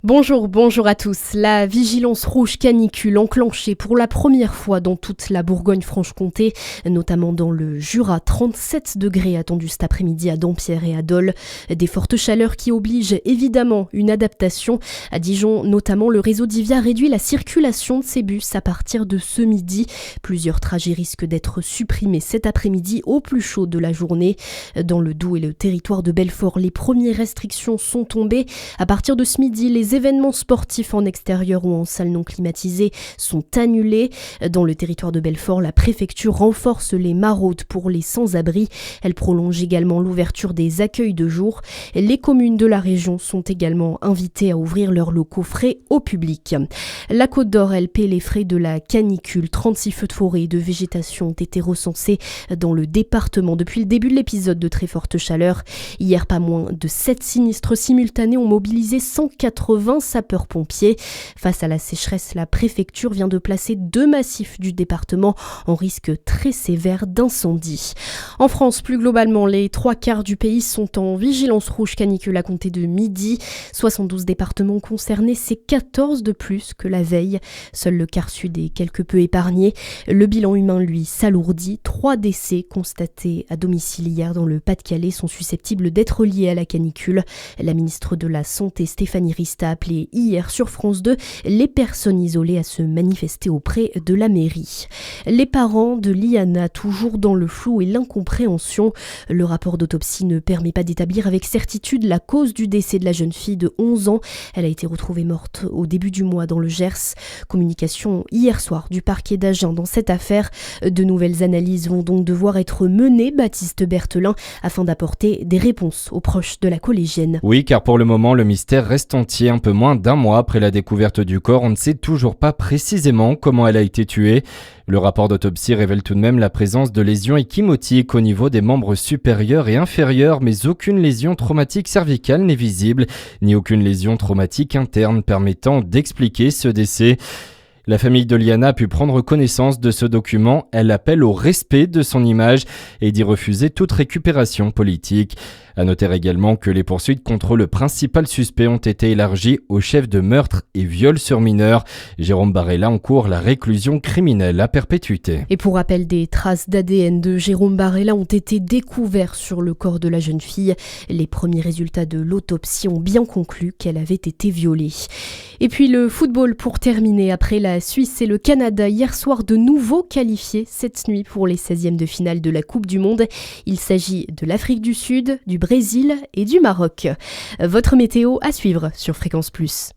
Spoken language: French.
Bonjour à tous. La vigilance rouge canicule enclenchée pour la première fois dans toute la Bourgogne-Franche-Comté, notamment dans le Jura. 37 degrés attendus cet après-midi à Dampierre et à Dole. Des fortes chaleurs qui obligent évidemment une adaptation. À Dijon, notamment, le réseau Divia réduit la circulation de ses bus à partir de ce midi. Plusieurs trajets risquent d'être supprimés cet après-midi au plus chaud de la journée. Dans le Doubs et le territoire de Belfort, les premières restrictions sont tombées. À partir de ce midi, les événements sportifs en extérieur ou en salle non climatisée sont annulés. Dans le territoire de Belfort, la préfecture renforce les maraudes pour les sans-abri. Elle prolonge également l'ouverture des accueils de jour. Les communes de la région sont également invitées à ouvrir leurs locaux frais au public. La Côte d'Or, elle paie les frais de la canicule. 36 feux de forêt et de végétation ont été recensés dans le département depuis le début de l'épisode de très forte chaleur. Hier, pas moins de 7 sinistres simultanés ont mobilisé 180 sapeurs-pompiers. Face à la sécheresse, la préfecture vient de placer 2 massifs du département en risque très sévère d'incendie. En France, plus globalement, les 3/4 du pays sont en vigilance rouge canicule à compter de midi. 72 départements concernés, c'est 14 de plus que la veille. Seul le quart sud est quelque peu épargné. Le bilan humain, lui, s'alourdit. 3 décès constatés à domicile hier dans le Pas-de-Calais sont susceptibles d'être liés à la canicule. La ministre de la Santé, Stéphanie Rist, a appelé hier sur France 2 les personnes isolées à se manifester auprès de la mairie. Les parents de Liana, toujours dans le flou et l'incompréhension. Le rapport d'autopsie ne permet pas d'établir avec certitude la cause du décès de la jeune fille de 11 ans. Elle a été retrouvée morte au début du mois dans le Gers. Communication hier soir du parquet d'Agen dans cette affaire. De nouvelles analyses vont donc devoir être menées, Baptiste Berthelin, afin d'apporter des réponses aux proches de la collégienne. Oui, car pour le moment, le mystère reste entier. Un peu moins d'un mois après la découverte du corps, on ne sait toujours pas précisément comment elle a été tuée. Le rapport d'autopsie révèle tout de même la présence de lésions échymotiques au niveau des membres supérieurs et inférieurs, mais aucune lésion traumatique cervicale n'est visible, ni aucune lésion traumatique interne permettant d'expliquer ce décès. La famille de Liana a pu prendre connaissance de ce document. Elle appelle au respect de son image et d'y refuser toute récupération politique. À noter également que les poursuites contre le principal suspect ont été élargies au chef de meurtre et viol sur mineur. Jérôme Barella encourt la réclusion criminelle à perpétuité. Et pour rappel, des traces d'ADN de Jérôme Barella ont été découvertes sur le corps de la jeune fille. Les premiers résultats de l'autopsie ont bien conclu qu'elle avait été violée. Et puis le football pour terminer. Après la Suisse et le Canada, hier soir de nouveau qualifiés cette nuit pour les 16e de finale de la Coupe du Monde. Il s'agit de l'Afrique du Sud, du Brésil et du Maroc. Votre météo à suivre sur Fréquence Plus.